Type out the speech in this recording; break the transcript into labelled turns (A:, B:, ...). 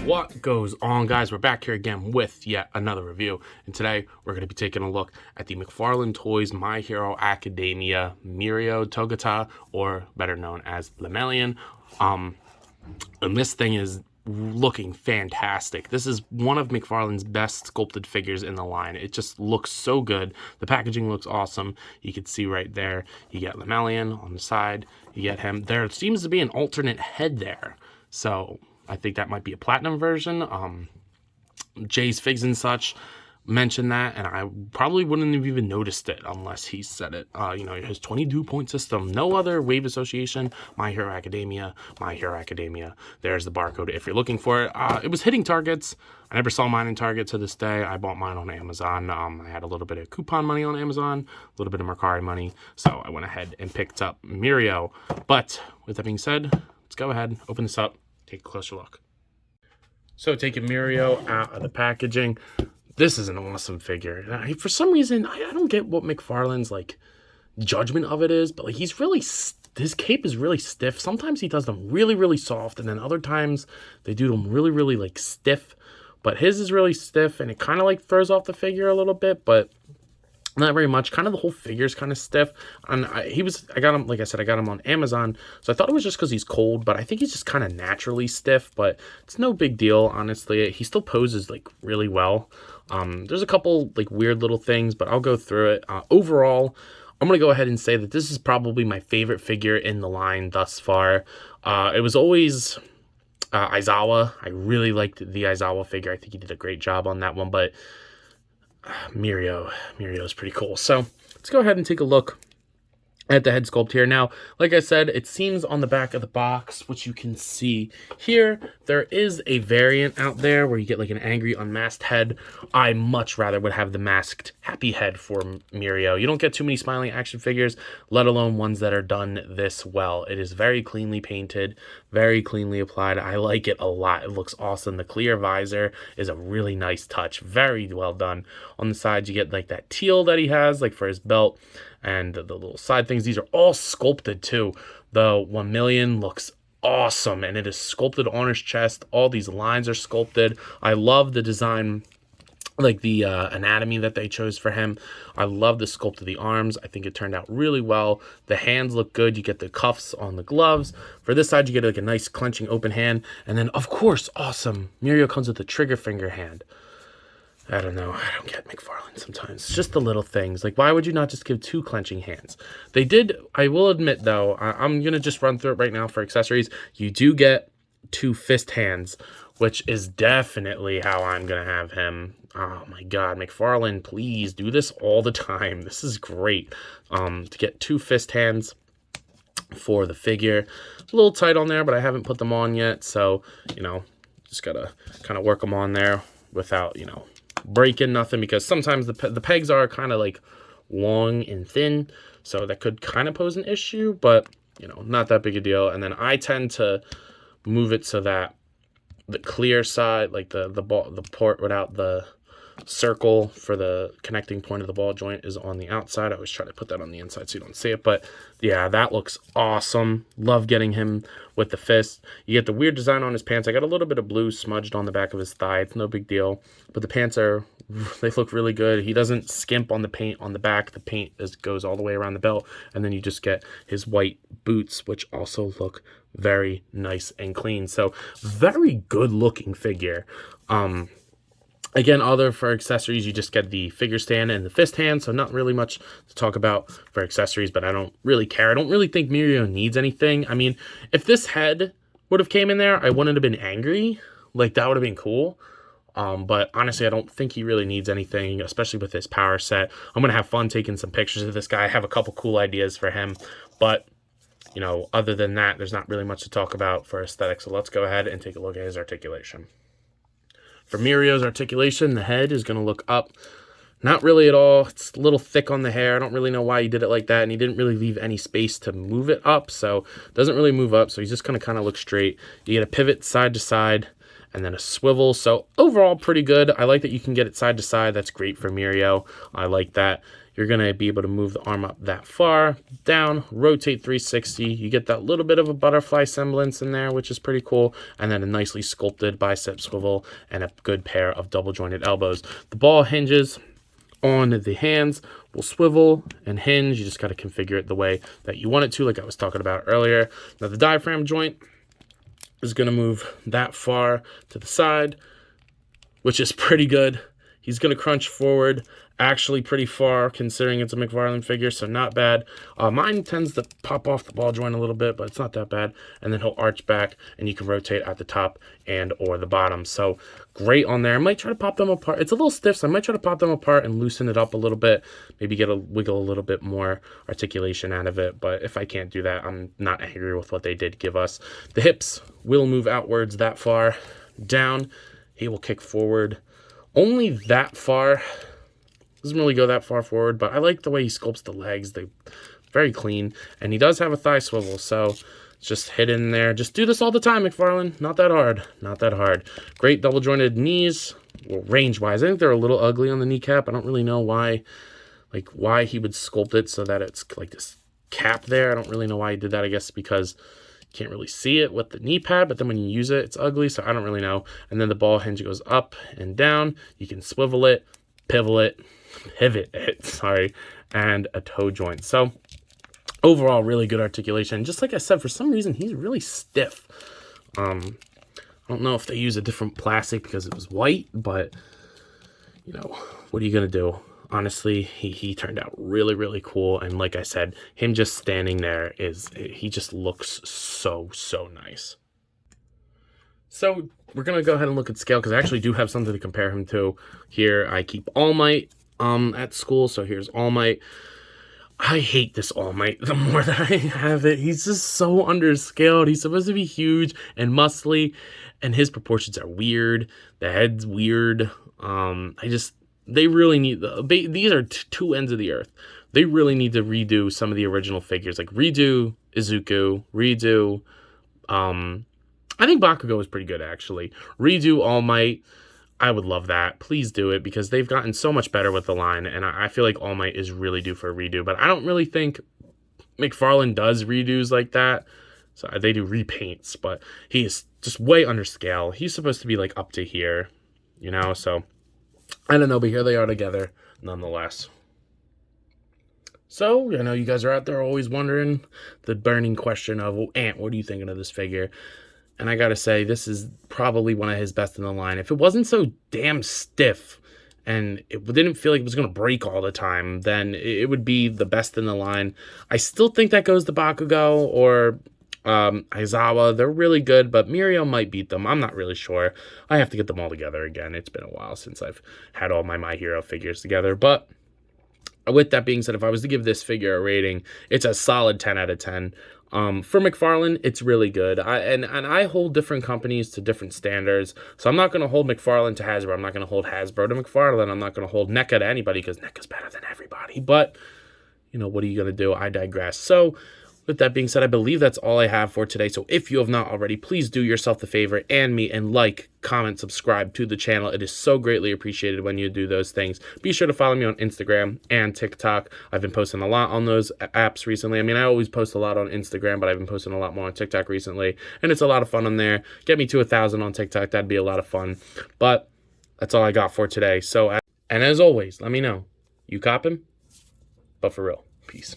A: What goes on, guys? We're back here again with yet another review, and today we're going to be taking a look at the McFarlane Toys My Hero Academia Mirio Togata, or better known as Lemillion. And this thing is looking fantastic. This is one of McFarlane's best sculpted figures in the line. It just looks so good. The packaging looks awesome. You can see right there, you get Lemillion on the side, you get him. There seems to be an alternate head there, so I think that might be a platinum version. Jay's Figs and such mentioned that, and I probably wouldn't have even noticed it unless he said it. You know, his 22-point system, no other wave association, My Hero Academia, My Hero Academia. There's the barcode if you're looking for it. It was hitting Targets. I never saw mine in Target to this day. I bought mine on Amazon. I had a little bit of coupon money on Amazon, a little bit of Mercari money, so I went ahead and picked up Mirio. But with that being said, let's go ahead, open this up, take a closer look. So taking Mirio out of the packaging, this is an awesome figure. For some reason, I don't get what McFarlane's like judgment of it is, but like his cape is really stiff. Sometimes he does them really, really soft, and then other times they do them really, really like stiff. But his is really stiff, and it kind of like throws off the figure a little bit, but not very much. Kind of the whole figure is kind of stiff. And I got him, like I said, I got him on Amazon. So I thought it was just because he's cold, but I think he's just kind of naturally stiff, but it's no big deal, honestly. He still poses like really well. There's a couple like weird little things, but I'll go through it. Overall, I'm going to go ahead and say that this is probably my favorite figure in the line thus far. It was always Aizawa. I really liked the Aizawa figure. I think he did a great job on that one, but Mirio is pretty cool. So let's go ahead and take a look at the head sculpt here. Now, like I said, it seems on the back of the box, which you can see here, there is a variant out there where you get like an angry unmasked head. I much rather would have the masked happy head for Mirio. You don't get too many smiling action figures, let alone ones that are done this well. It is very cleanly painted, very cleanly applied. I like it a lot. It looks awesome. The clear visor is a really nice touch. Very well done. On the sides, you get like that teal that he has, like for his belt, and the little side things. These are all sculpted too. The 1 million looks awesome, and it is sculpted on his chest. All these lines are sculpted. I love the design, like the anatomy that they chose for him. I love the sculpt of the arms. I think it turned out really well. The hands look good. You get the cuffs on the gloves. For this side, you get like a nice clenching open hand. And then, of course, awesome, Mirio comes with a trigger finger hand. I don't know. I don't get McFarlane sometimes. It's just the little things. Like, why would you not just give 2 clenching hands? They did, I will admit, though, I'm going to just run through it right now for accessories. You do get 2 fist hands, which is definitely how I'm going to have him. Oh, my God. McFarlane, please do this all the time. This is great. To get 2 fist hands for the figure. It's a little tight on there, but I haven't put them on yet. So, you know, just got to kind of work them on there without, you know, breaking nothing, because sometimes the pegs are kind of like long and thin, so that could kind of pose an issue, but you know, not that big a deal. And then I tend to move it so that the clear side, like the port without the circle for the connecting point of the ball joint, is on the outside. I always try to put that on the inside so you don't see it, but yeah, that looks awesome. Love getting him with the fist. You get the weird design on his pants. I got a little bit of blue smudged on the back of his thigh. It's no big deal, but the pants they look really good. He doesn't skimp on the paint on the back. The paint goes all the way around the belt, and then you just get his white boots, which also look very nice and clean. So very good looking figure. Again, for accessories, you just get the figure stand and the fist hand, so not really much to talk about for accessories, but I don't really care. I don't really think Mirio needs anything. I mean, if this head would have came in there, I wouldn't have been angry. Like, that would have been cool. But honestly, I don't think he really needs anything, especially with his power set. I'm going to have fun taking some pictures of this guy. I have a couple cool ideas for him, but you know, other than that, there's not really much to talk about for aesthetics. So let's go ahead and take a look at his articulation. For Mirio's articulation, the head is going to look up. Not really at all. It's a little thick on the hair. I don't really know why he did it like that, and he didn't really leave any space to move it up, so it doesn't really move up, so he's just going to kind of look straight. You get a pivot side to side, and then a swivel, so overall pretty good. I like that you can get it side to side. That's great for Mirio. I like that. you're going to be able to move the arm up that far, down, rotate 360. You get that little bit of a butterfly semblance in there, which is pretty cool. And then a nicely sculpted bicep swivel and a good pair of double jointed elbows. The ball hinges on the hands, will swivel and hinge. You just got to configure it the way that you want it to, like I was talking about earlier. Now the diaphragm joint is going to move that far to the side, which is pretty good. He's going to crunch forward actually pretty far considering it's a McFarlane figure, so not bad. Mine tends to pop off the ball joint a little bit, but it's not that bad. And then he'll arch back and you can rotate at the top and or the bottom. So great on there. I might try to pop them apart. It's a little stiff, so I might try to pop them apart and loosen it up a little bit. Maybe wiggle a little bit more articulation out of it. But if I can't do that, I'm not angry with what they did give us. The hips will move outwards that far. Down, he will kick forward only that far. Doesn't really go that far forward, but I like the way he sculpts the legs. They're very clean, and he does have a thigh swivel, so just hit in there. Just do this all the time, McFarlane. Not that hard. Not that hard. Great double jointed knees. Well, range-wise, I think they're a little ugly on the kneecap. I don't really know why he would sculpt it so that it's like this cap there. I don't really know why he did that. I guess because you can't really see it with the knee pad, but then when you use it, it's ugly, so I don't really know. And then the ball hinge goes up and down. You can swivel it, pivot it, and a toe joint. So overall, really good articulation. Just like I said, for some reason, he's really stiff. I don't know if they use a different plastic because it was white, but, you know, what are you going to do? Honestly, he turned out really, really cool. And like I said, him just standing there he just looks so, so nice. So we're going to go ahead and look at scale because I actually do have something to compare him to here. I keep All Might at school, so here's All Might. I hate this All Might the more that I have it. He's just so underscaled. He's supposed to be huge and muscly, and his proportions are weird. The head's weird. They really need, these are two ends of the earth. They really need to redo some of the original figures, like redo Izuku, redo, I think Bakugo was pretty good, actually. Redo All Might. I would love that. Please do it because they've gotten so much better with the line, and I feel like All Might is really due for a redo, but I don't really think McFarlane does redos like that. So they do repaints, but he is just way under scale. He's supposed to be like up to here, you know? So I don't know, but here they are together nonetheless. So, I know you guys are out there always wondering the burning question of, well, Ant, what are you thinking of this figure? And I gotta say, this is probably one of his best in the line. If it wasn't so damn stiff and it didn't feel like it was going to break all the time, then it would be the best in the line. I still think that goes to Bakugo or Aizawa. They're really good, but Mirio might beat them. I'm not really sure. I have to get them all together again. It's been a while since I've had all my Hero figures together. But with that being said, if I was to give this figure a rating, it's a solid 10 out of 10. For McFarlane, it's really good. I hold different companies to different standards. So I'm not going to hold McFarlane to Hasbro. I'm not going to hold Hasbro to McFarlane. I'm not going to hold NECA to anybody because NECA's better than everybody. But, you know, what are you going to do? I digress. So with that being said, I believe that's all I have for today. So if you have not already, please do yourself the favor and me and like, comment, subscribe to the channel. It is so greatly appreciated when you do those things. Be sure to follow me on Instagram and TikTok. I've been posting a lot on those apps recently. I mean, I always post a lot on Instagram, but I've been posting a lot more on TikTok recently. And it's a lot of fun on there. Get me to 1,000 on TikTok. That'd be a lot of fun. But that's all I got for today. So, and as always, let me know. You coppin'? But for real. Peace.